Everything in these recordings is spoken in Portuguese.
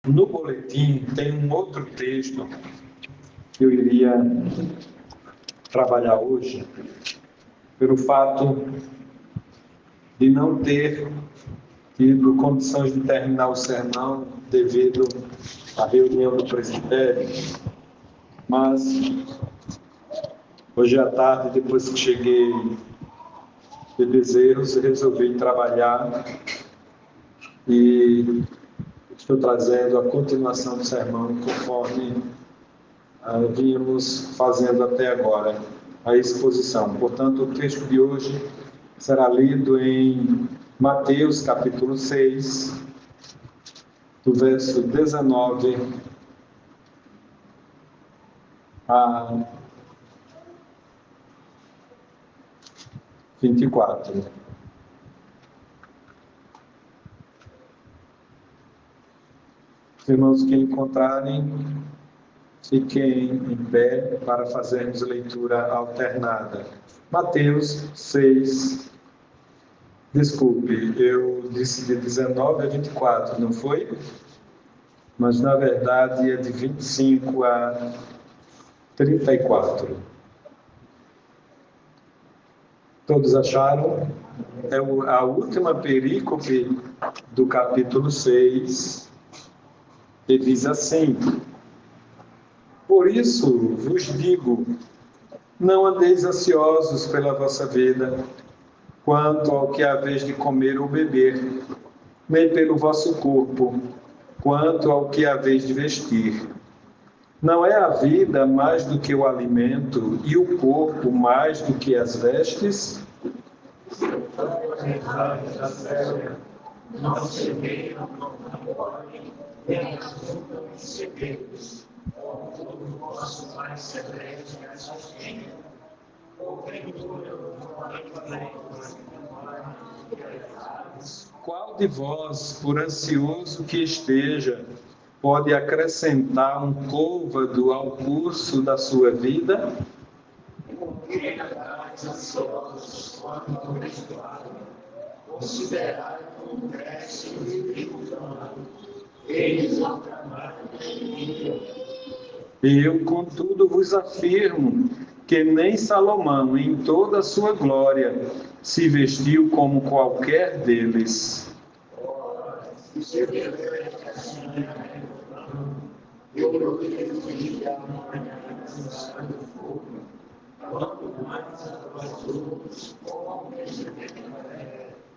No boletim tem um outro texto que eu iria trabalhar hoje, pelo fato de não ter tido condições de terminar o sermão devido à reunião do presbitério, mas hoje à tarde, depois que cheguei de Bezerros, resolvi trabalhar e estou trazendo a continuação do sermão conforme vínhamos fazendo até agora a exposição. Portanto, o texto de hoje será lido em Mateus capítulo 6, do verso 19 a 24. Os irmãos que encontrarem, fiquem em pé para fazermos leitura alternada. Mateus 6, desculpe, eu disse de 19 a 24, não foi? Mas na verdade é de 25 a 34. Todos acharam? É a última perícope do capítulo 6, que diz assim: Por isso vos digo, não andeis ansiosos pela vossa vida, quanto ao que haveis de comer ou beber, nem pelo vosso corpo, quanto ao que haveis de vestir. Não é a vida mais do que o alimento, e o corpo mais do que as vestes? Não semeiam, não colhem, nem ajuntam em celeiros, contudo o vosso Pai celeste as sustenta. Porventura, qual de vós, por ansioso que esteja, pode acrescentar um côvado ao curso da sua vida? Porque andais ansiosos quanto ao vestuário, considerai como cresce os filhos do ano, eles ao trabalho Eu, contudo, vos afirmo que nem Salomão, em toda a sua glória, se vestiu como qualquer deles.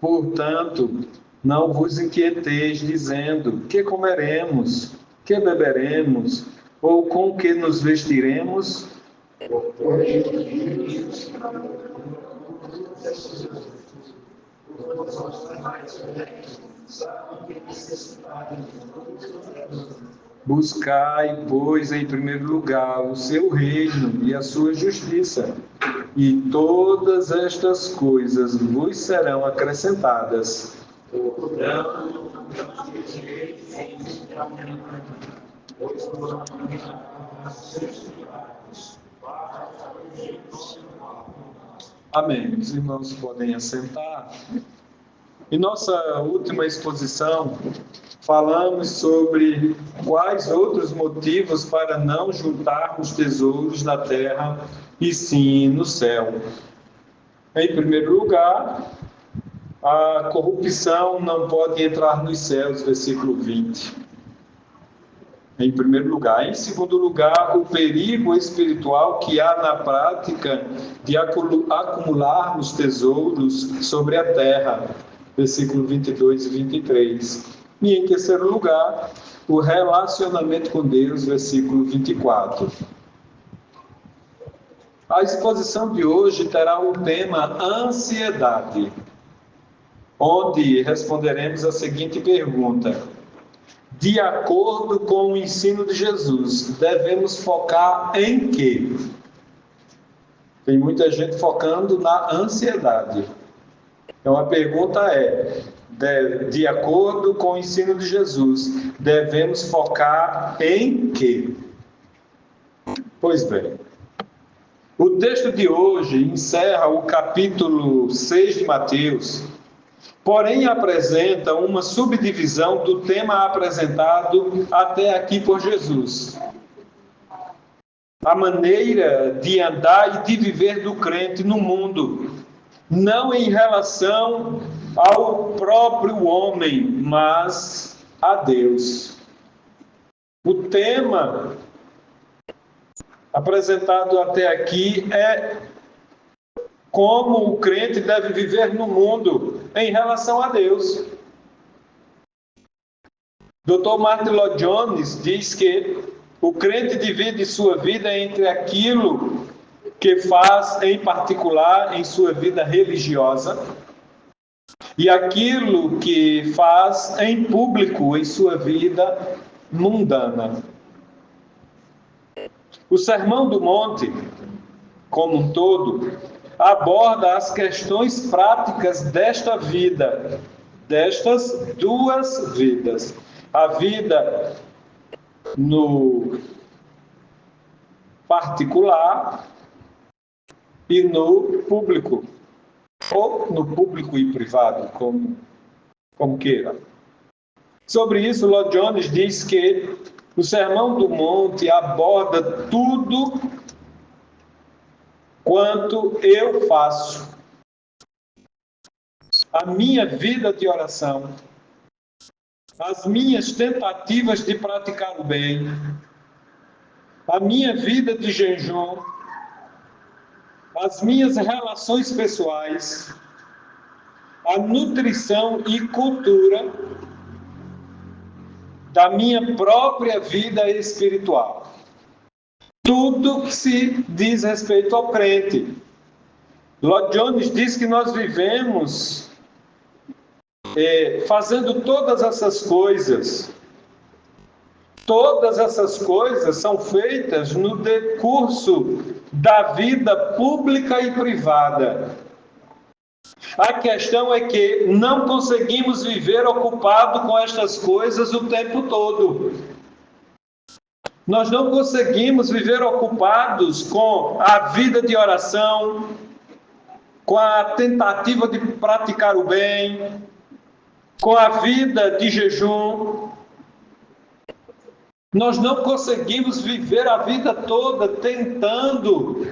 Portanto, não vos inquieteis, dizendo: que comeremos, que beberemos, ou com que nos vestiremos? Buscai, pois, em primeiro lugar o seu reino e a sua justiça, e todas estas coisas vos serão acrescentadas. Amém. Os irmãos podem assentar. Em nossa última exposição, falamos sobre quais outros motivos para não juntarmos tesouros na terra e sim no céu. Em primeiro lugar, a corrupção não pode entrar nos céus, versículo 20. Em primeiro lugar. Em segundo lugar, o perigo espiritual que há na prática de acumularmos tesouros sobre a terra, versículo 22 e 23. E em terceiro lugar, o relacionamento com Deus, versículo 24. A exposição de hoje terá o tema ansiedade, onde responderemos a seguinte pergunta: de acordo com o ensino de Jesus, devemos focar em quê? Tem muita gente focando na ansiedade. Então a pergunta é: de acordo com o ensino de Jesus, devemos focar em quê? Pois bem, o texto de hoje encerra o capítulo 6 de Mateus, porém apresenta uma subdivisão do tema apresentado até aqui por Jesus. A maneira de andar e de viver do crente no mundo, não em relação ao próprio homem, mas a Deus. O tema apresentado até aqui é como o crente deve viver no mundo em relação a Deus. Dr. Martin Lloyd Jones diz que o crente divide sua vida entre aquilo que faz em particular em sua vida religiosa e aquilo que faz em público em sua vida mundana. O Sermão do Monte, como um todo, aborda as questões práticas desta vida, destas duas vidas. A vida no particular e no público, ou no público e privado, como queira. Sobre isso, Lloyd Jones diz que o Sermão do Monte aborda tudo quanto eu faço. A minha vida de oração, as minhas tentativas de praticar o bem, a minha vida de jejum, as minhas relações pessoais, a nutrição e cultura da minha própria vida espiritual. Tudo que se diz respeito ao crente. Lloyd Jones diz que nós vivemos fazendo todas essas coisas. Todas essas coisas são feitas no decurso da vida pública e privada. A questão é que não conseguimos viver ocupado com estas coisas o tempo todo. Nós não conseguimos viver ocupados com a vida de oração, com a tentativa de praticar o bem, com a vida de jejum. Nós não conseguimos viver a vida toda tentando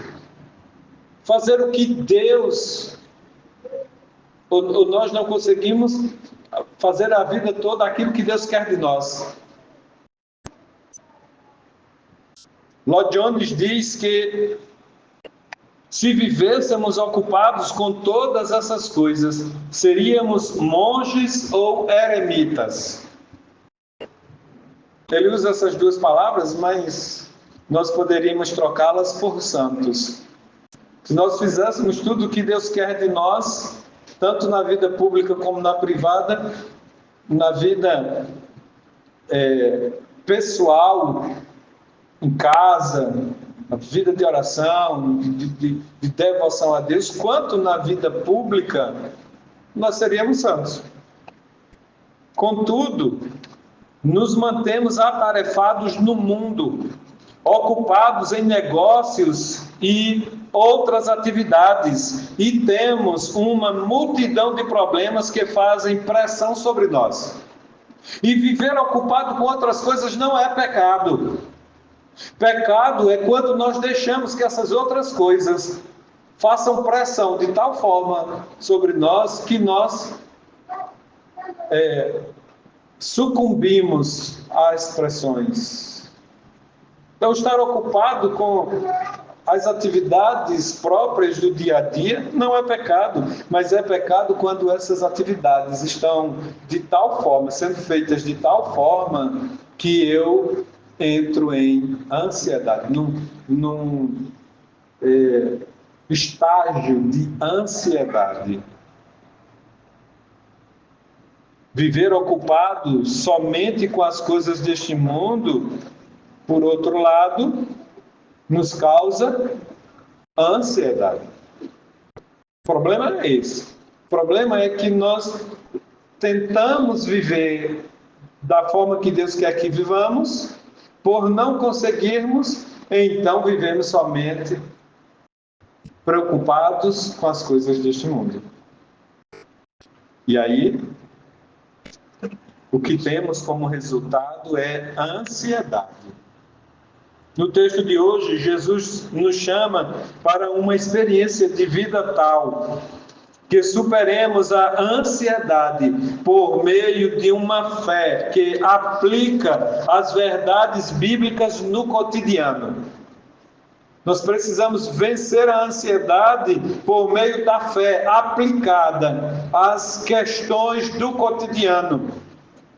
fazer o que Deus... Ou nós não conseguimos fazer a vida toda aquilo que Deus quer de nós. Lloyd Jones diz que se vivêssemos ocupados com todas essas coisas, seríamos monges ou eremitas. Ele usa essas duas palavras, mas nós poderíamos trocá-las por santos. Se nós fizéssemos tudo o que Deus quer de nós, tanto na vida pública como na privada, na vida pessoal, em casa, na vida de oração, de devoção a Deus, quanto na vida pública, nós seríamos santos. Contudo, nos mantemos atarefados no mundo, ocupados em negócios e outras atividades, e temos uma multidão de problemas que fazem pressão sobre nós. E viver ocupado com outras coisas não é pecado. Pecado é quando nós deixamos que essas outras coisas façam pressão de tal forma sobre nós que nós sucumbimos às pressões. Então, estar ocupado com as atividades próprias do dia a dia não é pecado, mas é pecado quando essas atividades estão de tal forma, sendo feitas de tal forma que eu entro em ansiedade, num estágio de ansiedade. Viver ocupado somente com as coisas deste mundo, por outro lado, nos causa ansiedade. O problema é esse. O problema é que nós tentamos viver da forma que Deus quer que vivamos, por não conseguirmos, então vivemos somente preocupados com as coisas deste mundo. E aí, o que temos como resultado é a ansiedade. No texto de hoje, Jesus nos chama para uma experiência de vida tal que superemos a ansiedade por meio de uma fé que aplica as verdades bíblicas no cotidiano. Nós precisamos vencer a ansiedade por meio da fé aplicada às questões do cotidiano.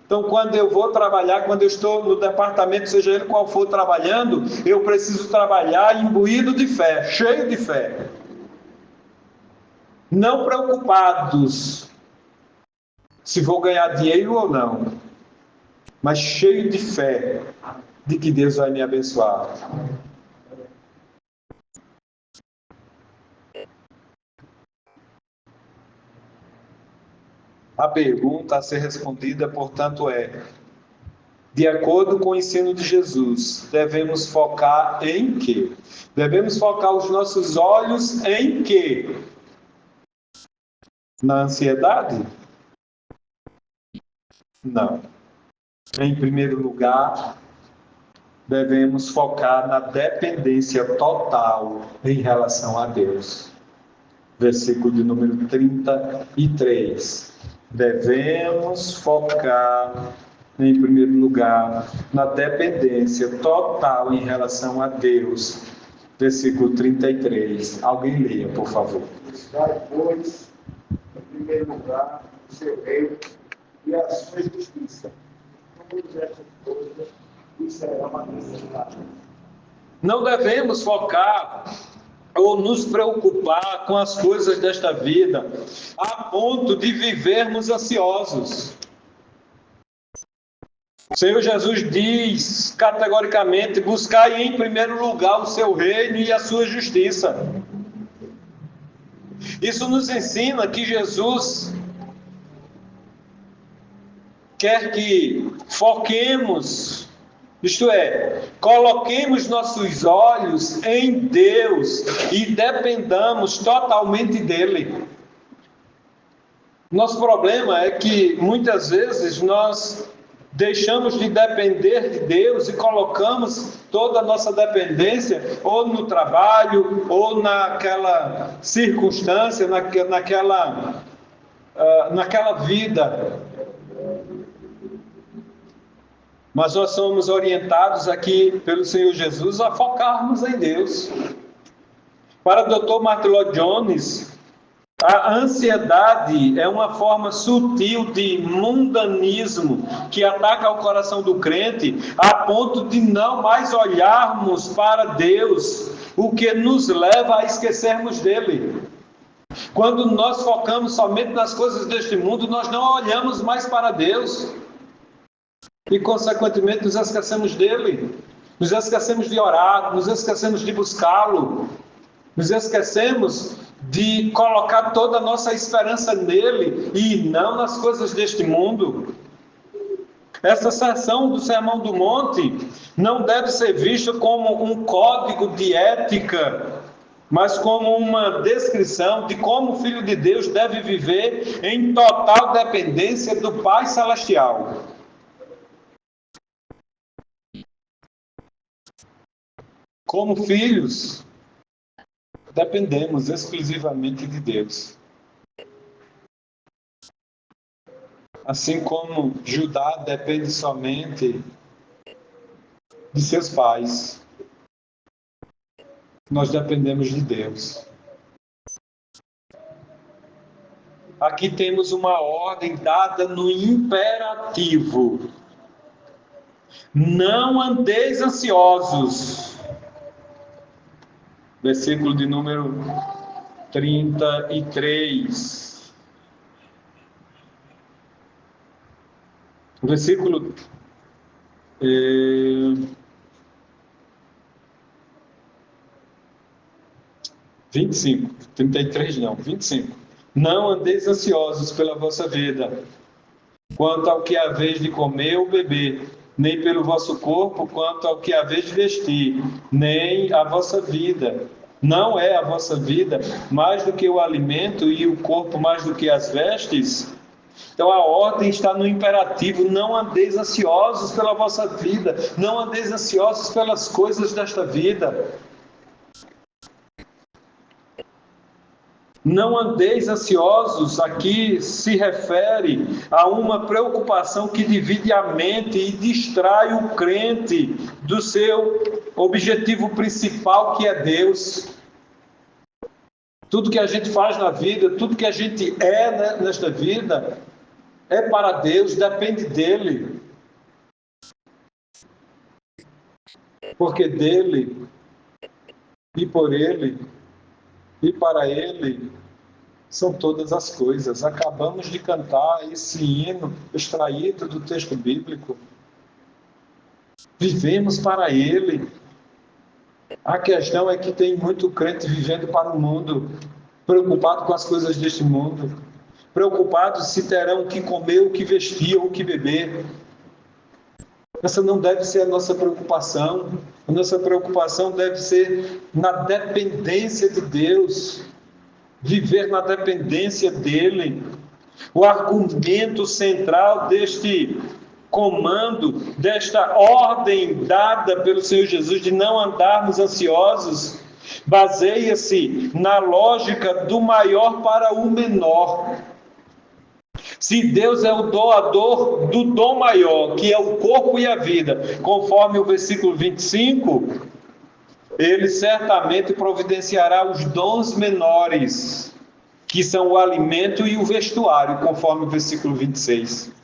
Então, quando eu vou trabalhar, quando eu estou no departamento, seja ele qual for trabalhando, eu preciso trabalhar imbuído de fé, cheio de fé. Não preocupados se vou ganhar dinheiro ou não, mas cheio de fé de que Deus vai me abençoar. A pergunta a ser respondida, portanto, é: de acordo com o ensino de Jesus, devemos focar em quê? Devemos focar os nossos olhos em quê? Na ansiedade? Não. Em primeiro lugar, devemos focar na dependência total em relação a Deus. Versículo de número 33. Devemos focar, em primeiro lugar, na dependência total em relação a Deus. Versículo 33. Alguém leia, por favor. Buscai, pois, em primeiro lugar, o seu reino e a sua justiça. Todas essas coisas lhe serão acrescentadas. Não devemos focar ou nos preocupar com as coisas desta vida, a ponto de vivermos ansiosos. O Senhor Jesus diz categoricamente: buscai em primeiro lugar o seu reino e a sua justiça. Isso nos ensina que Jesus quer que foquemos, isto é, coloquemos nossos olhos em Deus e dependamos totalmente dele. Nosso problema é que muitas vezes nós deixamos de depender de Deus e colocamos toda a nossa dependência ou no trabalho, ou naquela circunstância, naquela vida. Mas nós somos orientados aqui pelo Senhor Jesus a focarmos em Deus. Para o Dr. Martin Lloyd Jones, a ansiedade é uma forma sutil de mundanismo que ataca o coração do crente a ponto de não mais olharmos para Deus, o que nos leva a esquecermos dele. Quando nós focamos somente nas coisas deste mundo, nós não olhamos mais para Deus. E, consequentemente, nos esquecemos dele, nos esquecemos de orar, nos esquecemos de buscá-lo, nos esquecemos de colocar toda a nossa esperança nele e não nas coisas deste mundo. Essa seção do Sermão do Monte não deve ser vista como um código de ética, mas como uma descrição de como o Filho de Deus deve viver em total dependência do Pai Celestial. Como filhos, dependemos exclusivamente de Deus. Assim como Judá depende somente de seus pais, nós dependemos de Deus. Aqui temos uma ordem dada no imperativo: não andeis ansiosos. Versículo de número 33. Versículo 25. 33 não, 25. Não andeis ansiosos pela vossa vida, quanto ao que haveis de comer ou beber, nem pelo vosso corpo, quanto ao que haveis de vestir, nem a vossa vida. Não é a vossa vida mais do que o alimento e o corpo mais do que as vestes? Então a ordem está no imperativo: não andeis ansiosos pela vossa vida, não andeis ansiosos pelas coisas desta vida. Não andeis ansiosos, aqui se refere a uma preocupação que divide a mente e distrai o crente do seu objetivo principal, que é Deus. Tudo que a gente faz na vida, tudo que a gente é nesta vida, é para Deus, depende dEle. Porque dEle, e por Ele, e para Ele, são todas as coisas. Acabamos de cantar esse hino extraído do texto bíblico. Vivemos para Ele. A questão é que tem muito crente vivendo para o mundo, preocupado com as coisas deste mundo, preocupado se terão o que comer, o que vestir ou o que beber. Essa não deve ser a nossa preocupação. A nossa preocupação deve ser na dependência de Deus, viver na dependência dEle. O argumento central deste comando, desta ordem dada pelo Senhor Jesus de não andarmos ansiosos, baseia-se na lógica do maior para o menor. Se Deus é o doador do dom maior, que é o corpo e a vida, conforme o versículo 25, Ele certamente providenciará os dons menores, que são o alimento e o vestuário, conforme o versículo 26.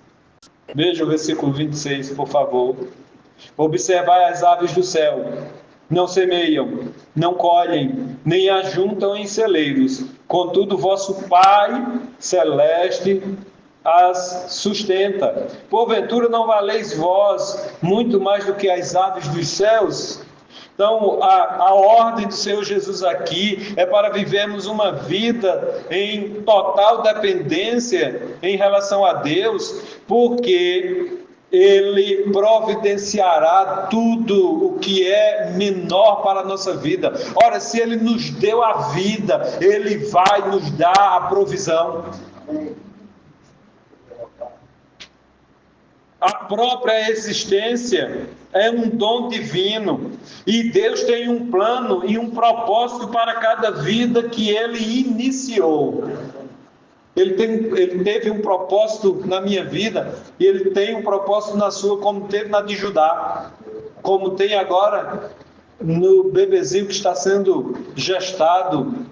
Veja o versículo 26, por favor. Observai as aves do céu. Não semeiam, não colhem, nem ajuntam em celeiros. Contudo, vosso Pai celeste as sustenta. Porventura não valeis vós muito mais do que as aves dos céus? Então, a ordem do Senhor Jesus aqui é para vivermos uma vida em total dependência em relação a Deus, porque Ele providenciará tudo o que é menor para a nossa vida. Ora, se Ele nos deu a vida, Ele vai nos dar a provisão. A própria existência é um dom divino. E Deus tem um plano e um propósito para cada vida que Ele iniciou. Ele teve um propósito na minha vida, e Ele tem um propósito na sua, como teve na de Judá, como tem agora no bebezinho que está sendo gestado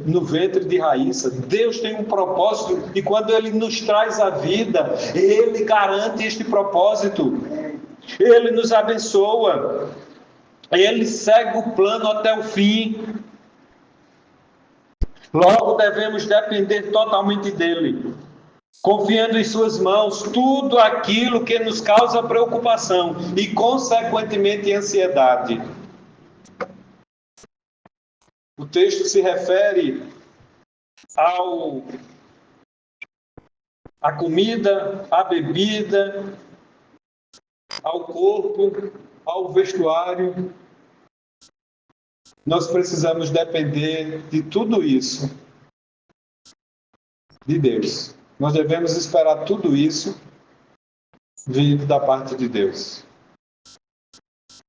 no ventre de Raíssa. Deus tem um propósito, e quando Ele nos traz a vida, Ele garante este propósito. Ele nos abençoa. Ele segue o plano até o fim. Logo devemos depender totalmente dEle, confiando em suas mãos tudo aquilo que nos causa preocupação e, consequentemente, ansiedade. O texto se refere à comida, à bebida, ao corpo, ao vestuário. Nós precisamos depender de tudo isso de Deus. Nós devemos esperar tudo isso vindo da parte de Deus.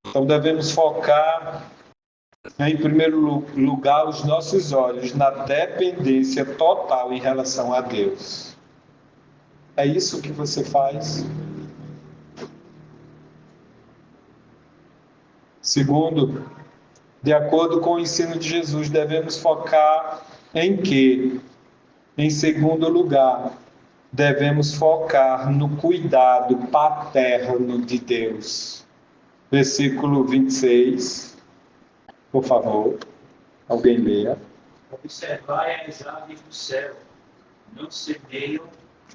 Então devemos focar, em primeiro lugar, os nossos olhos na dependência total em relação a Deus. É isso que você faz? Segundo, de acordo com o ensino de Jesus, devemos focar em quê? Em segundo lugar, devemos focar no cuidado paterno de Deus. Versículo 26, por favor, alguém leia. Observai as aves do céu, não semeiam,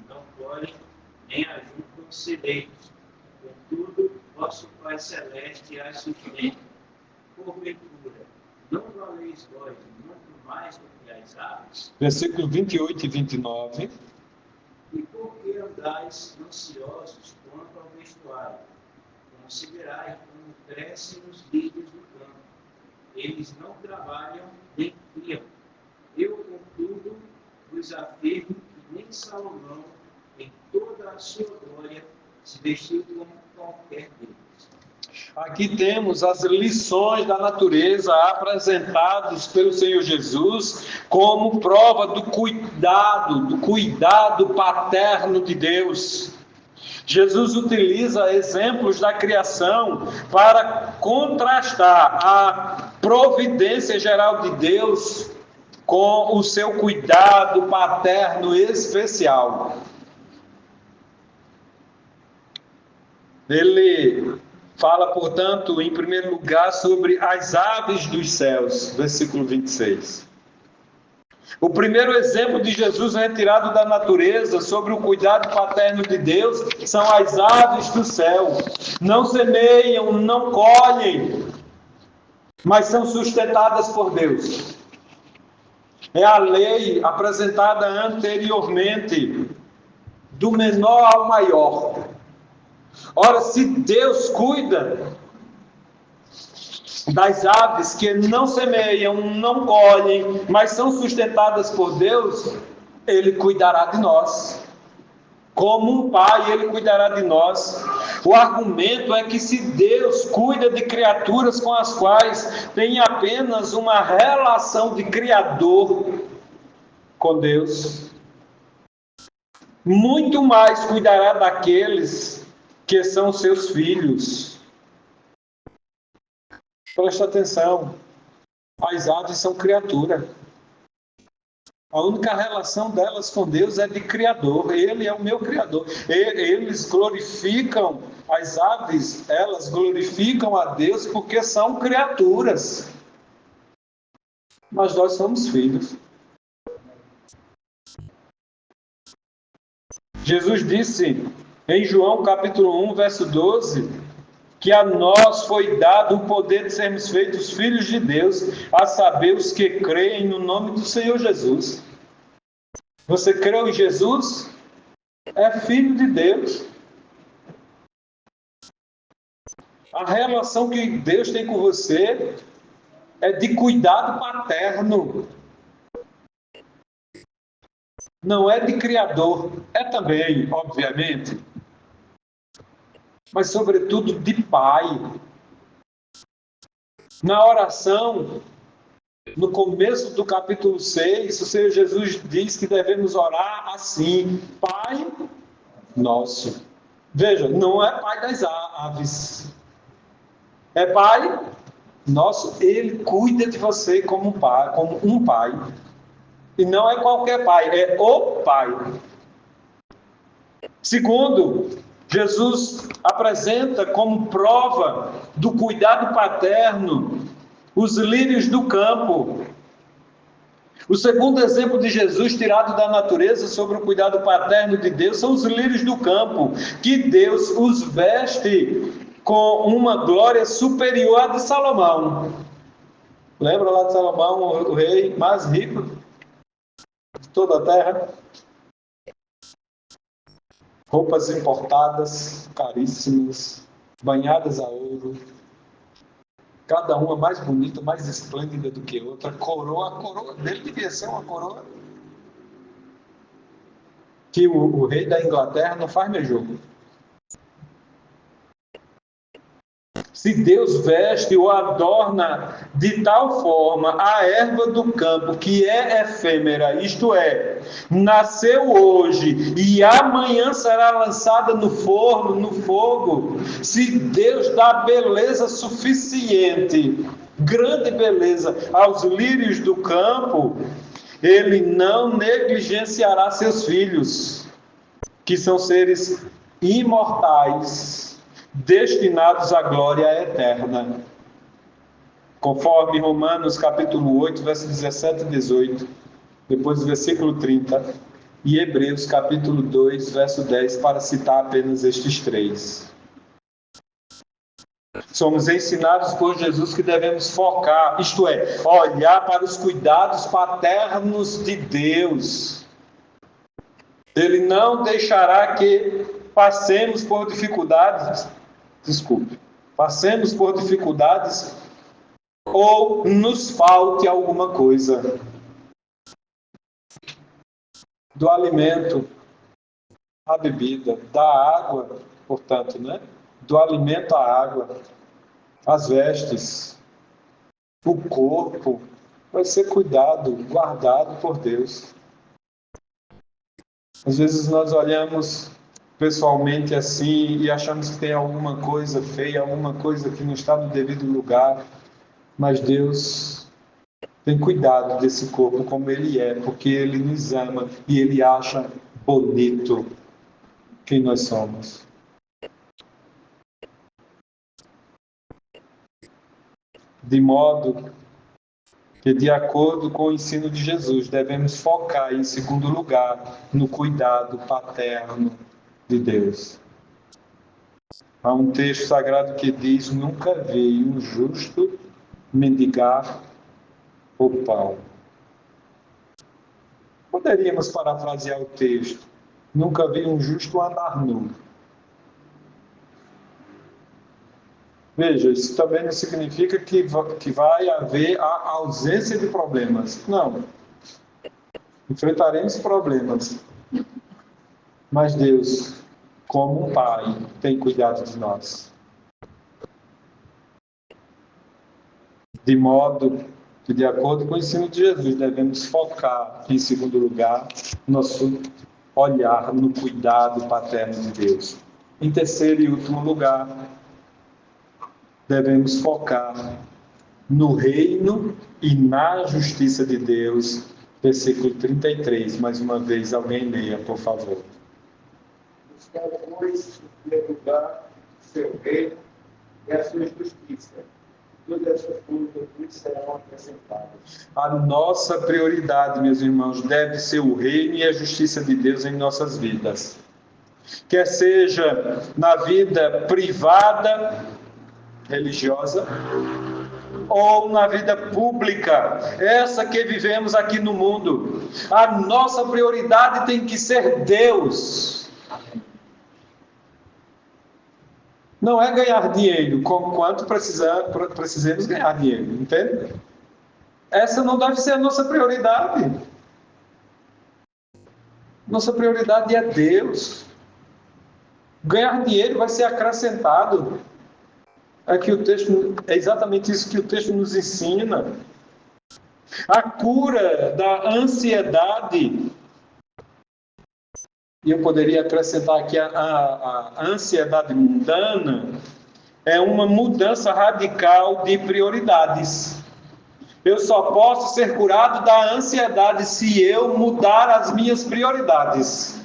não colhem, nem ajuntam em celeiros. Contudo, vosso Pai Celeste as sustenta. Porventura, não valeis vós muito mais do que as aves? Versículo 28 e 29. E por que andais ansiosos quanto ao vestuário? Considerai como crescem os lírios do campo. Eles não trabalham nem criam. Eu, contudo, vos afirmo que nem Salomão, em toda a sua glória, se vestiu como qualquer deles. Aqui temos as lições da natureza apresentadas pelo Senhor Jesus como prova do cuidado paterno de Deus. Jesus utiliza exemplos da criação para contrastar a providência geral de Deus com o seu cuidado paterno especial. Ele fala, portanto, em primeiro lugar, sobre as aves dos céus, versículo 26. O primeiro exemplo de Jesus retirado da natureza sobre o cuidado paterno de Deus são as aves do céu. Não semeiam, não colhem, mas são sustentadas por Deus. É a lei apresentada anteriormente, do menor ao maior. Ora, se Deus cuida das aves que não semeiam, não colhem, mas são sustentadas por Deus, Ele cuidará de nós. Como um pai, Ele cuidará de nós. O argumento é que se Deus cuida de criaturas com as quais tem apenas uma relação de criador com Deus, muito mais cuidará daqueles que são seus filhos. Presta atenção, as aves são criatura. A única relação delas com Deus é de criador. Ele é o meu criador. Eles glorificam, as aves, elas glorificam a Deus porque são criaturas. Mas nós somos filhos. Jesus disse em João capítulo 1, verso 12, que a nós foi dado o poder de sermos feitos filhos de Deus, a saber, os que creem no nome do Senhor Jesus. Você creu em Jesus? É filho de Deus. A relação que Deus tem com você é de cuidado paterno. Não é de criador. É também, obviamente, mas sobretudo de pai. Na oração, no começo do capítulo 6, o Senhor Jesus diz que devemos orar assim: Pai nosso. Veja, não é pai das aves. É pai nosso. Ele cuida de você como um pai. E não é qualquer pai, é o pai. Segundo, Jesus apresenta como prova do cuidado paterno os lírios do campo. O segundo exemplo de Jesus tirado da natureza sobre o cuidado paterno de Deus são os lírios do campo, que Deus os veste com uma glória superior à de Salomão. Lembra lá de Salomão, o rei mais rico de toda a terra? Roupas importadas, caríssimas, banhadas a ouro, cada uma mais bonita, mais esplêndida do que outra. A coroa dele devia ser uma coroa que o rei da Inglaterra não faz mais jogo. Se Deus veste ou adorna de tal forma a erva do campo, que é efêmera, isto é, nasceu hoje e amanhã será lançada no forno, no fogo, se Deus dá beleza suficiente, grande beleza, aos lírios do campo, Ele não negligenciará seus filhos, que são seres imortais, destinados à glória eterna. Conforme Romanos capítulo 8, verso 17 e 18, depois versículo 30, e Hebreus capítulo 2, verso 10, para citar apenas estes três. Somos ensinados por Jesus que devemos focar, isto é, olhar para os cuidados paternos de Deus. Ele não deixará que passemos por dificuldades ou nos falte alguma coisa. do alimento à bebida, da água, portanto, né? Do alimento à água, as vestes, o corpo, vai ser cuidado, guardado por Deus. Às vezes nós olhamos pessoalmente assim e achamos que tem alguma coisa feia, alguma coisa que não está no devido lugar, mas Deus tem cuidado desse corpo como ele é, porque ele nos ama e ele acha bonito quem nós somos. De modo que, de acordo com o ensino de Jesus, devemos focar, em segundo lugar, no cuidado paterno de Deus. Há um texto sagrado que diz: nunca vi um justo mendigar o pão. Poderíamos parafrasear o texto: nunca vi um justo andar nu. Veja, isso também não significa que vai haver a ausência de problemas. Não. Enfrentaremos problemas. Mas Deus, como um pai, tem cuidado de nós. De modo que, de acordo com o ensino de Jesus, devemos focar, em segundo lugar, nosso olhar no cuidado paterno de Deus. Em terceiro e último lugar, devemos focar no reino e na justiça de Deus. Versículo 33. Mais uma vez, alguém leia, por favor. Buscar, pois, em primeiro lugar, o seu reino e a sua justiça. Todas essas coisas serão acrescentadas. A nossa prioridade, meus irmãos, deve ser o reino e a justiça de Deus em nossas vidas. Quer seja na vida privada, religiosa, ou na vida pública, essa que vivemos aqui no mundo. A nossa prioridade tem que ser Deus. Não é ganhar dinheiro, quanto precisamos ganhar dinheiro, entende? Essa não deve ser a nossa prioridade. Nossa prioridade é Deus. Ganhar dinheiro vai ser acrescentado. É exatamente isso que o texto nos ensina. A cura da ansiedade. E eu poderia acrescentar aqui a ansiedade mundana. É uma mudança radical de prioridades. Eu só posso ser curado da ansiedade se eu mudar as minhas prioridades.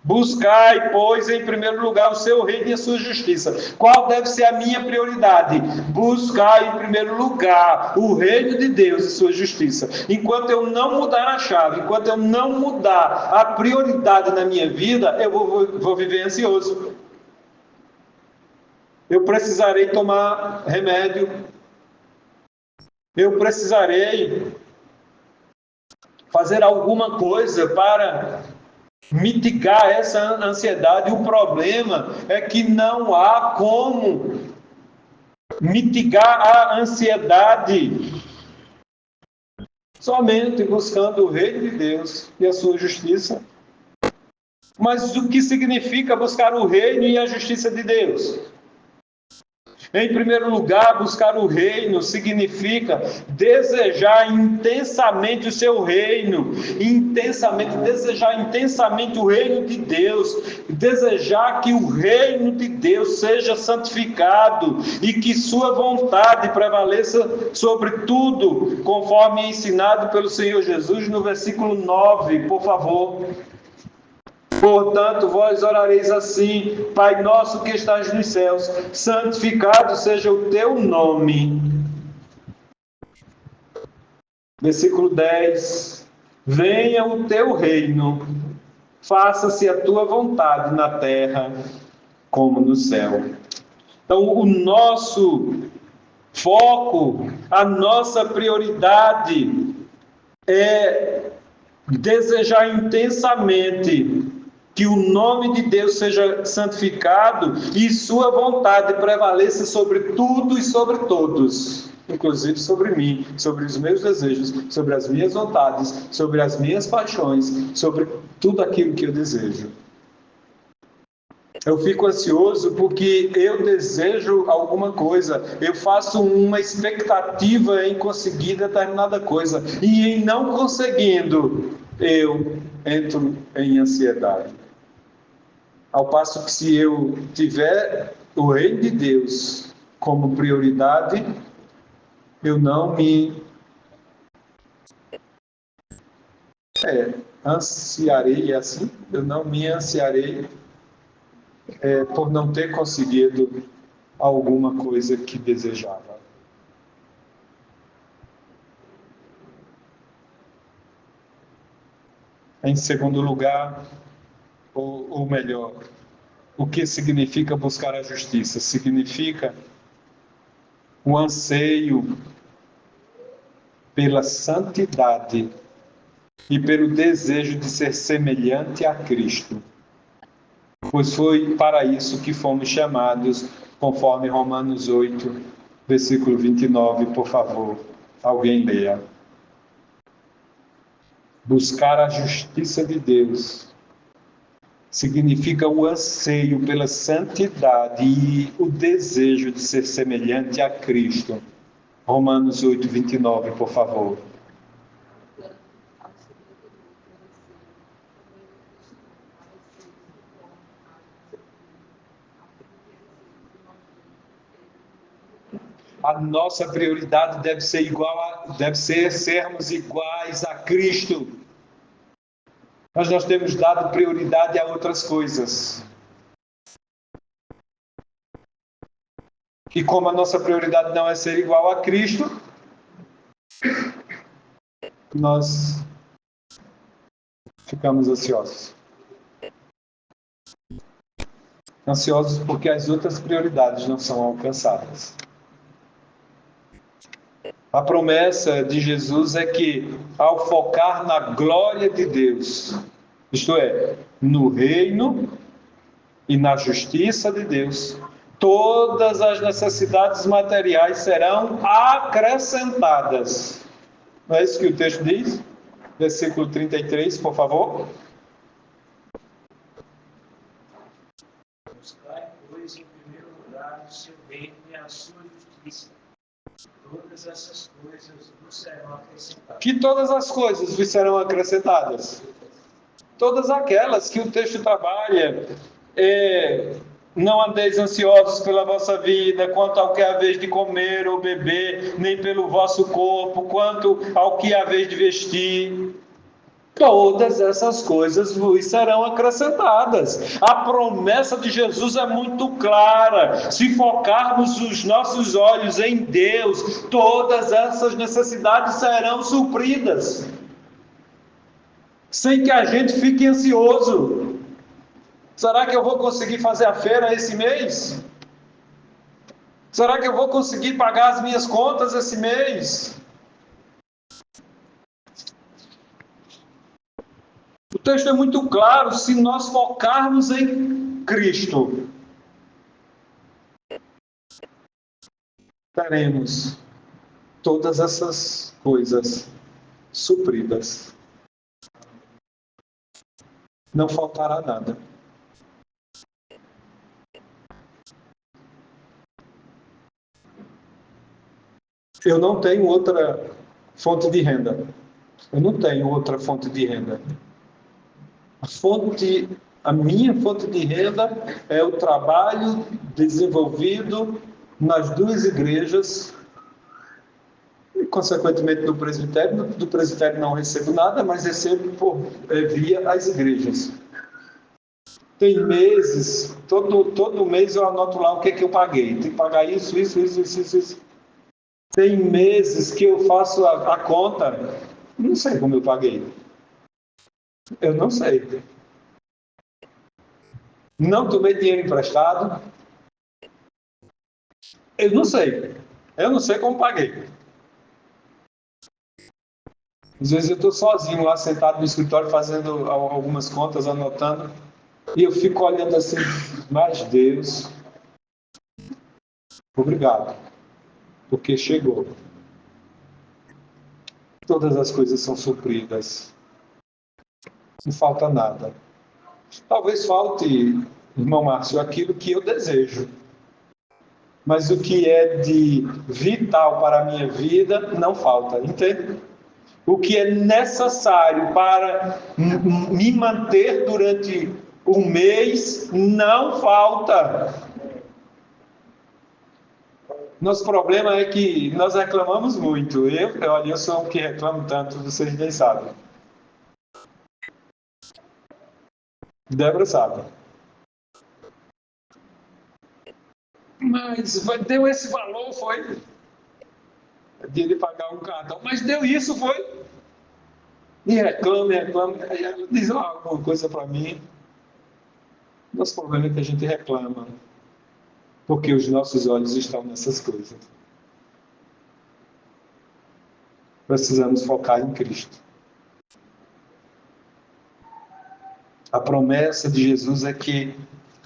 Buscai, pois, em primeiro lugar o seu reino e a sua justiça. Qual deve ser a minha prioridade? Buscar em primeiro lugar o reino de Deus e sua justiça. Enquanto eu não mudar a chave, enquanto eu não mudar a prioridade na minha vida, eu vou viver ansioso. Eu precisarei tomar remédio. Eu precisarei fazer alguma coisa para mitigar essa ansiedade. O problema é que não há como mitigar a ansiedade somente buscando o reino de Deus e a sua justiça. Mas o que significa buscar o reino e a justiça de Deus? Em primeiro lugar, buscar o reino significa desejar intensamente o seu reino, desejar intensamente o reino de Deus, desejar que o reino de Deus seja santificado e que sua vontade prevaleça sobre tudo, conforme ensinado pelo Senhor Jesus no versículo 9, por favor. Portanto, vós orareis assim: Pai nosso que estás nos céus, santificado seja o teu nome. Versículo 10. Venha o teu reino, faça-se a tua vontade na terra como no céu. Então, o nosso foco, a nossa prioridade é desejar intensamente que o nome de Deus seja santificado e sua vontade prevaleça sobre tudo e sobre todos. inclusive sobre mim, sobre os meus desejos, sobre as minhas vontades, sobre as minhas paixões, sobre tudo aquilo que eu desejo. Eu fico ansioso porque eu desejo alguma coisa, eu faço uma expectativa em conseguir determinada coisa, e em não conseguindo, eu entro em ansiedade. Ao passo que, se eu tiver o reino de Deus como prioridade, eu não me ansiarei, assim, eu não me ansiarei por não ter conseguido alguma coisa que desejava. Em segundo lugar, ou melhor, o que significa buscar a justiça? Significa o anseio pela santidade e pelo desejo de ser semelhante a Cristo. Pois foi para isso que fomos chamados, conforme Romanos 8, versículo 29, por favor, alguém leia. Buscar a justiça de Deus significa o anseio pela santidade e o desejo de ser semelhante a Cristo. Romanos 8, 29, por favor. A nossa prioridade deve ser sermos iguais a Cristo. Mas nós temos dado prioridade a outras coisas. E como a nossa prioridade não é ser igual a Cristo, nós ficamos ansiosos. Ansiosos porque as outras prioridades não são alcançadas. A promessa de Jesus é que, ao focar na glória de Deus, isto é, no reino e na justiça de Deus, todas as necessidades materiais serão acrescentadas. Não é isso que o texto diz? Versículo 33, por favor. Buscai, pois, em primeiro lugar o seu reino e a sua justiça. Todas essas coisas vos serão acrescentadas. Que todas as coisas vos serão acrescentadas. Todas aquelas que o texto trabalha. Não andeis ansiosos pela vossa vida, quanto ao que haveis de comer ou beber, nem pelo vosso corpo, quanto ao que haveis de vestir. Todas essas coisas vos serão acrescentadas. A promessa de Jesus é muito clara. Se focarmos os nossos olhos em Deus, todas essas necessidades serão supridas. Sem que a gente fique ansioso. Será que eu vou conseguir fazer a feira esse mês? Será que eu vou conseguir pagar as minhas contas esse mês? O texto é muito claro. Se nós focarmos em Cristo, teremos todas essas coisas supridas. Não faltará nada. Eu não tenho outra fonte de renda. Eu não tenho outra fonte de renda. A minha fonte de renda é o trabalho desenvolvido nas duas igrejas e, consequentemente, do presbitério. Do presbitério não recebo nada, mas recebo via as igrejas. Tem meses, todo mês eu anoto lá o que é que eu paguei. Tem que pagar isso. Tem meses que eu faço a conta, não sei como eu paguei. Eu não sei. Não tomei dinheiro emprestado. Eu não sei. Eu não sei como paguei. Às vezes eu estou sozinho lá, sentado no escritório, fazendo algumas contas, anotando. E eu fico olhando assim, mas Deus, obrigado. porque chegou. Todas as coisas são supridas. Não falta nada. Talvez falte, irmão Márcio, aquilo que eu desejo. Mas o que é de vital para a minha vida, não falta. Entende? O que é necessário para me manter durante o mês, não falta. Nosso problema é que nós reclamamos muito. Eu sou o que reclamo tanto, vocês nem sabem. Débora sabe. Mas deu esse valor, foi? De ele pagar um cartão. Mas deu isso, foi? E reclama. Aí ela diz alguma coisa para mim. Nosso problema é que a gente reclama. Porque os nossos olhos estão nessas coisas. Precisamos focar em Cristo. A promessa de Jesus é que,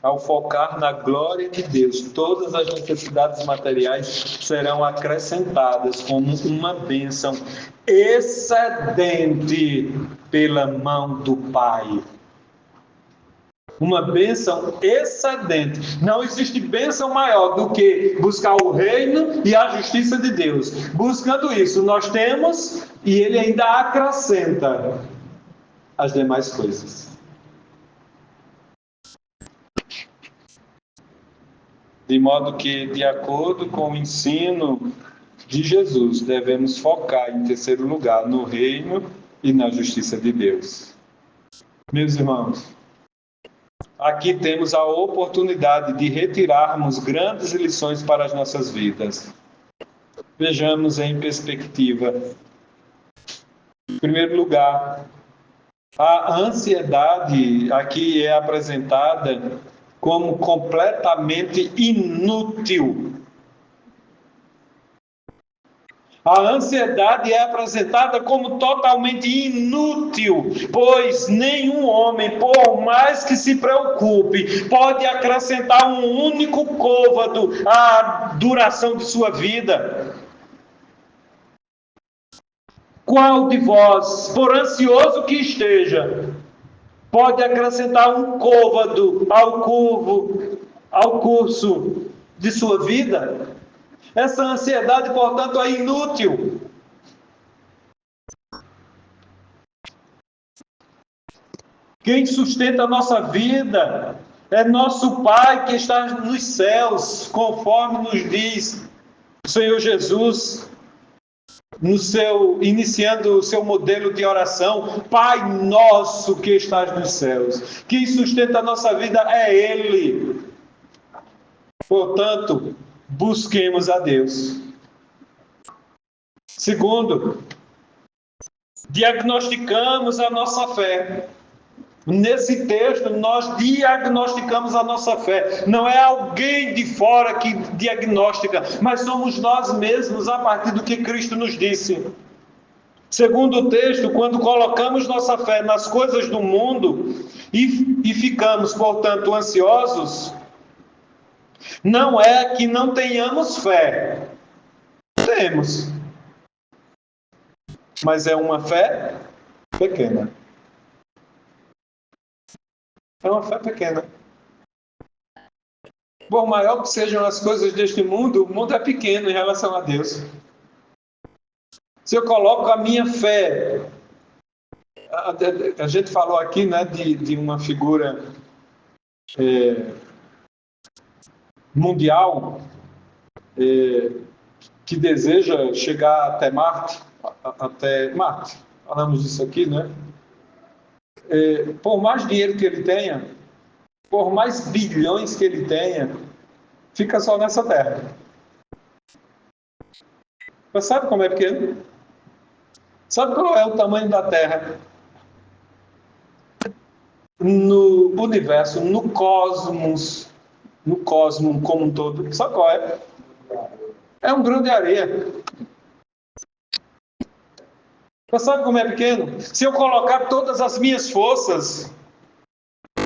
ao focar na glória de Deus, todas as necessidades materiais serão acrescentadas como uma bênção excedente pela mão do Pai. Uma bênção excedente. Não existe bênção maior do que buscar o reino e a justiça de Deus. Buscando isso, nós temos e Ele ainda acrescenta as demais coisas. De modo que, de acordo com o ensino de Jesus, devemos focar, em terceiro lugar, no reino e na justiça de Deus. Meus irmãos, aqui temos a oportunidade de retirarmos grandes lições para as nossas vidas. Vejamos em perspectiva. Em primeiro lugar, a ansiedade aqui é apresentada como completamente inútil. A ansiedade é apresentada como totalmente inútil, pois nenhum homem, por mais que se preocupe, pode acrescentar um único côvado à duração de sua vida. Qual de vós, por ansioso que esteja, pode acrescentar um côvado ao curso de sua vida? Essa ansiedade, portanto, é inútil. Quem sustenta a nossa vida é nosso Pai que está nos céus, conforme nos diz o Senhor Jesus, iniciando o seu modelo de oração: Pai nosso que estás nos céus. Quem sustenta a nossa vida é Ele. Portanto, busquemos a Deus. Segundo, diagnosticamos a nossa fé. Nesse texto, nós diagnosticamos a nossa fé. Não é alguém de fora que diagnostica, mas somos nós mesmos a partir do que Cristo nos disse. Segundo o texto, quando colocamos nossa fé nas coisas do mundo e ficamos, portanto, ansiosos, não é que não tenhamos fé. Temos. Mas é uma fé pequena. É uma fé pequena. Por maior que sejam as coisas deste mundo, o mundo é pequeno em relação a Deus. Se eu coloco a minha fé... A gente falou aqui, né, de uma figura mundial que deseja chegar até Marte. Falamos disso aqui, né? Por mais dinheiro que ele tenha, por mais bilhões que ele tenha, fica só nessa terra. Mas sabe como é pequeno? Sabe qual é o tamanho da Terra? No universo, no cosmos como um todo. Sabe qual é? É um grão de areia. Mas sabe como é pequeno? Se eu colocar todas as minhas forças,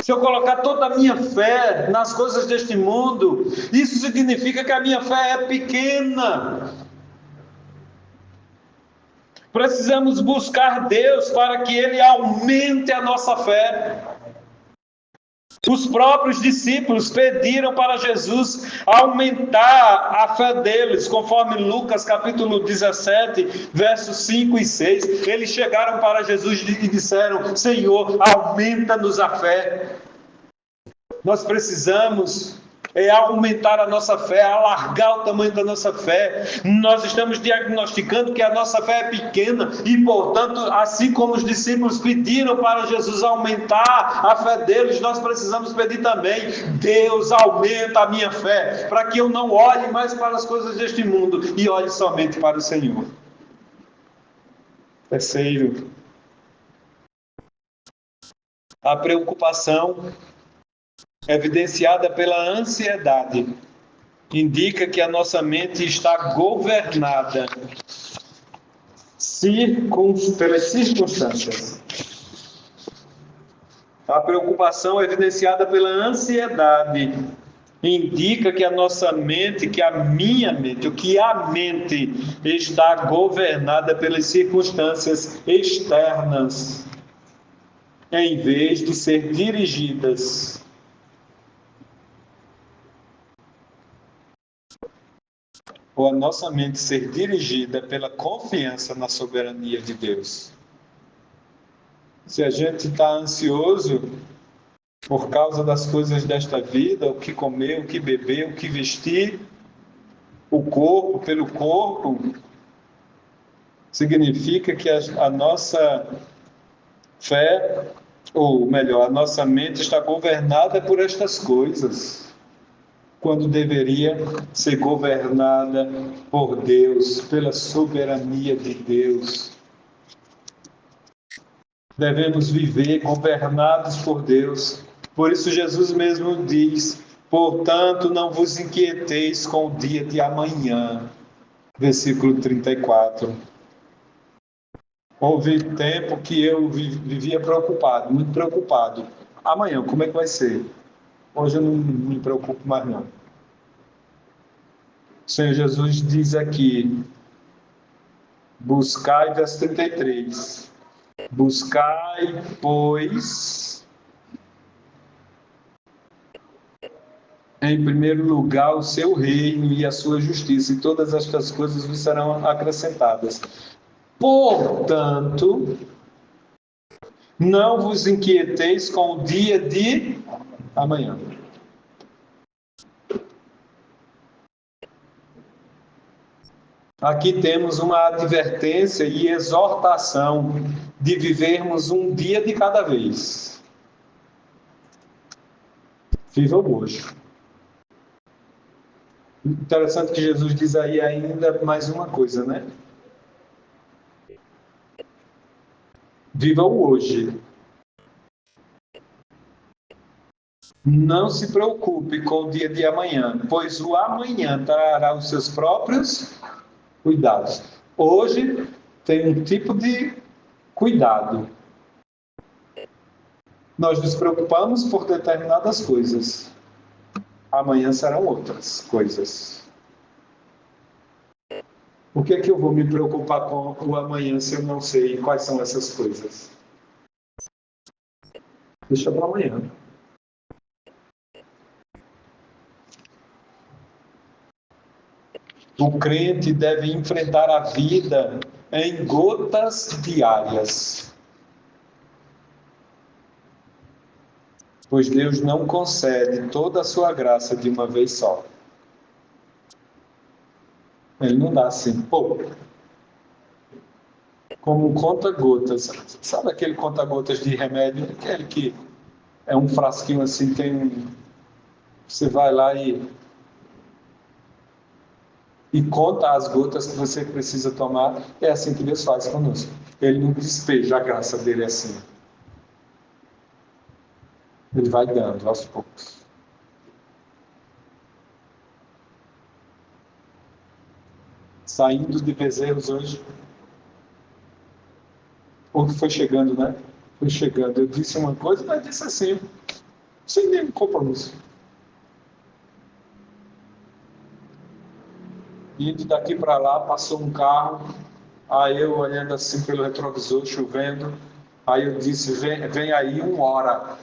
se eu colocar toda a minha fé nas coisas deste mundo, isso significa que a minha fé é pequena. Precisamos buscar Deus para que Ele aumente a nossa fé. Os próprios discípulos pediram para Jesus aumentar a fé deles, conforme Lucas capítulo 17, versos 5 e 6. Eles chegaram para Jesus e disseram: Senhor, aumenta-nos a fé. Nós precisamos aumentar a nossa fé, alargar o tamanho da nossa fé. Nós estamos diagnosticando que a nossa fé é pequena e, portanto, assim como os discípulos pediram para Jesus aumentar a fé deles, nós precisamos pedir também: Deus, aumenta a minha fé, para que eu não olhe mais para as coisas deste mundo e olhe somente para o Senhor. Terceiro, a preocupação evidenciada pela ansiedade indica que a nossa mente está governada pelas circunstâncias. A preocupação evidenciada pela ansiedade indica que a nossa mente, que a minha mente, que a mente está governada pelas circunstâncias externas, em vez de ser dirigidas ou a nossa mente ser dirigida pela confiança na soberania de Deus. Se a gente está ansioso por causa das coisas desta vida, o que comer, o que beber, o que vestir, o corpo pelo corpo, significa que a nossa fé, ou melhor, a nossa mente está governada por estas coisas, quando deveria ser governada por Deus, pela soberania de Deus. Devemos viver governados por Deus. Por isso Jesus mesmo diz: portanto, não vos inquieteis com o dia de amanhã. Versículo 34. Houve tempo que eu vivia preocupado, muito preocupado. Amanhã, como é que vai ser? Hoje eu não me preocupo mais não. O Senhor Jesus diz aqui, buscai, verso 33, buscai, pois, em primeiro lugar o seu reino e a sua justiça, e todas estas coisas vos serão acrescentadas. Portanto, não vos inquieteis com o dia de amanhã. Aqui temos uma advertência e exortação de vivermos um dia de cada vez. Vivam hoje. Interessante que Jesus diz aí ainda mais uma coisa, né? Vivam hoje. Não se preocupe com o dia de amanhã, pois o amanhã trará os seus próprios cuidados. Hoje tem um tipo de cuidado. Nós nos preocupamos por determinadas coisas. Amanhã serão outras coisas. Por que eu vou me preocupar com o amanhã se eu não sei quais são essas coisas? Deixa para amanhã. O crente deve enfrentar a vida em gotas diárias. Pois Deus não concede toda a sua graça de uma vez só. Ele não dá assim, como um conta-gotas. Sabe aquele conta-gotas de remédio? Aquele que é um frasquinho assim, você vai lá e conta as gotas que você precisa tomar. É assim que Deus faz conosco. Ele não despeja a graça dele assim. Ele vai dando aos poucos. Saindo de Bezerros hoje, ou que foi chegando, né? Foi chegando. Eu disse uma coisa, mas disse assim, sem nenhum compromisso. Indo daqui para lá, passou um carro, Aí eu olhando assim pelo retrovisor, chovendo, aí eu disse, vem aí um Hora.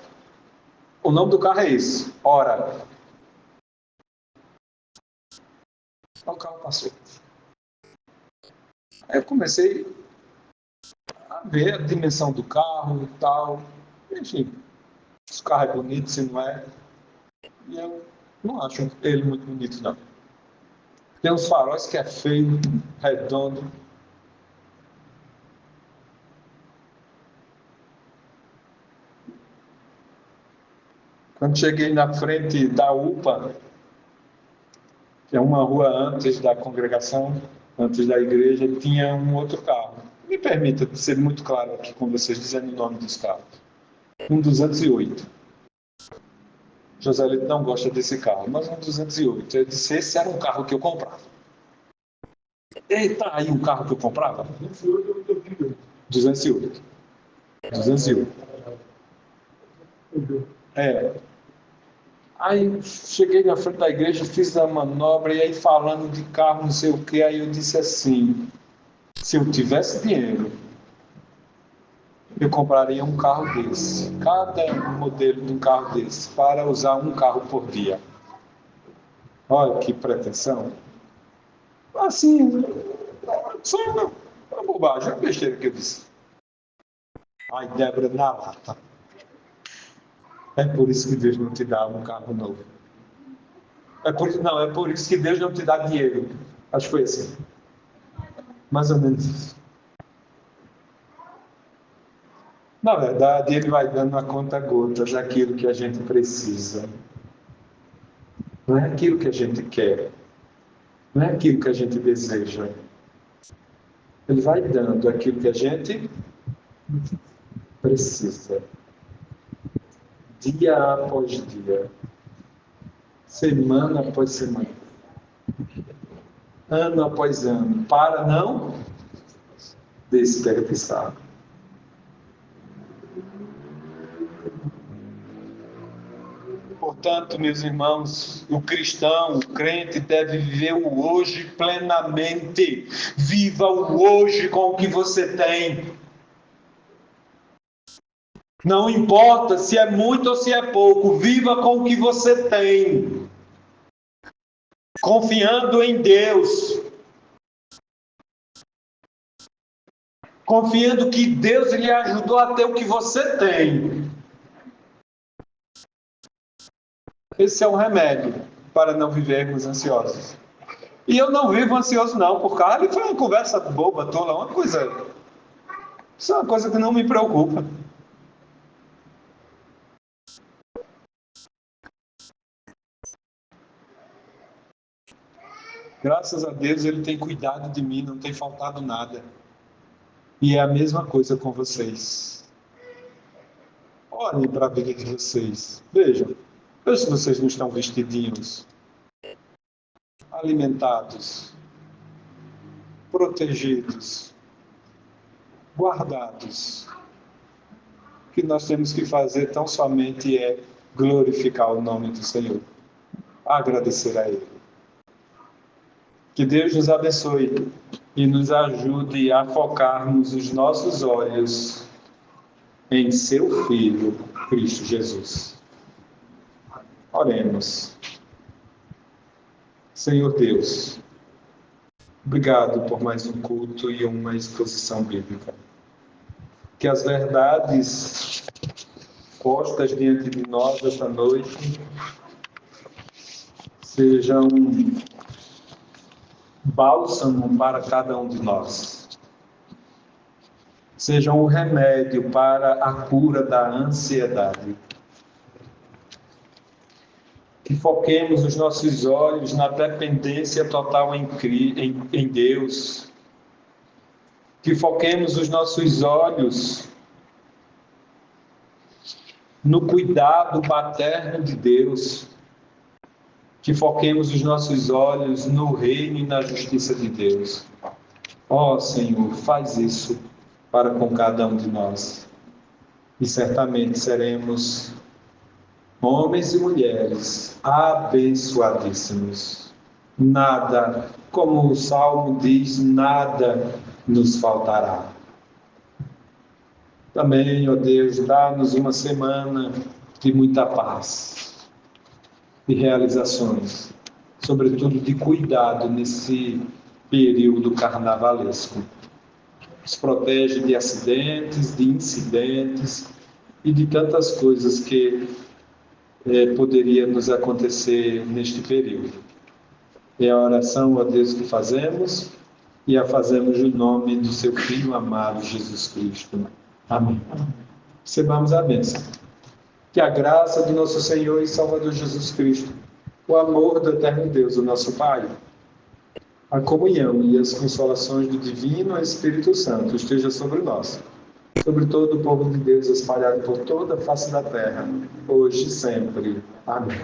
O nome do carro é esse, Hora. Aí o carro passou. Aí eu comecei a ver a dimensão do carro e tal. Enfim, se o carro é bonito, se não é. E eu não acho ele muito bonito, não. Tem uns faróis que é feio, redondo. Quando cheguei na frente da UPA, que é uma rua antes da congregação, antes da igreja, tinha um outro carro. Me permita ser muito claro aqui com vocês, dizendo o nome dos carros. Um 208. Joselito não gosta desse carro, mas um 208. Eu disse, esse era um carro que eu comprava. Eita, aí um carro que eu comprava? 208. 208. É. Aí cheguei na frente da igreja, fiz a manobra, e aí falando de carro, não sei o que, aí eu disse assim, se eu tivesse dinheiro, eu compraria um carro desse, cada modelo de um carro desse, para usar um carro por dia. Olha que pretensão. Assim, só uma bobagem, uma besteira que eu disse. Ai, Débora, na lata. É por isso que Deus não te dá um carro novo. É por isso que Deus não te dá dinheiro. Acho que foi assim. Mais ou menos isso. Na verdade, Ele vai dando a conta gotas aquilo que a gente precisa. Não é aquilo que a gente quer. Não é aquilo que a gente deseja. Ele vai dando aquilo que a gente precisa. Dia após dia. Semana após semana. Ano após ano. Para não desperdiçar. Portanto, meus irmãos, o cristão, o crente deve viver o hoje plenamente. Viva o hoje com o que você tem. Não importa se é muito ou se é pouco, viva com o que você tem. Confiando em Deus. Confiando que Deus lhe ajudou a ter o que você tem. Esse é o remédio para não vivermos ansiosos. E eu não vivo ansioso não, por causa foi uma conversa boba, tola, uma coisa... Isso é uma coisa que não me preocupa. Graças a Deus Ele tem cuidado de mim, não tem faltado nada. E é a mesma coisa com vocês. Olhem para a vida de vocês. Vejam se vocês não estão vestidinhos, alimentados, protegidos, guardados. O que nós temos que fazer tão somente é glorificar o nome do Senhor, agradecer a Ele. Que Deus nos abençoe e nos ajude a focarmos os nossos olhos em seu Filho, Cristo Jesus. Oremos. Senhor Deus, obrigado por mais um culto e uma exposição bíblica. Que as verdades postas diante de nós esta noite sejam bálsamo para cada um de nós. Sejam o remédio para a cura da ansiedade. Que foquemos os nossos olhos na dependência total em Deus. Que foquemos os nossos olhos no cuidado paterno de Deus. Que foquemos os nossos olhos no reino e na justiça de Deus. Ó Senhor, faz isso para com cada um de nós. E certamente seremos homens e mulheres abençoadíssimos. Nada, como o Salmo diz, nada nos faltará. Também, ó Deus, dá-nos uma semana de muita paz, de realizações, sobretudo de cuidado nesse período carnavalesco. Nos protege de acidentes, de incidentes e de tantas coisas que poderia nos acontecer neste período. É a oração, ó Deus, que fazemos e a fazemos no nome do seu Filho amado, Jesus Cristo. Amém. Recebamos a bênção. Que a graça do nosso Senhor e Salvador Jesus Cristo, o amor do eterno Deus, o nosso Pai, a comunhão e as consolações do Divino Espírito Santo esteja sobre nós, sobre todo o povo de Deus espalhado por toda a face da terra, hoje e sempre. Amém.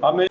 Amém.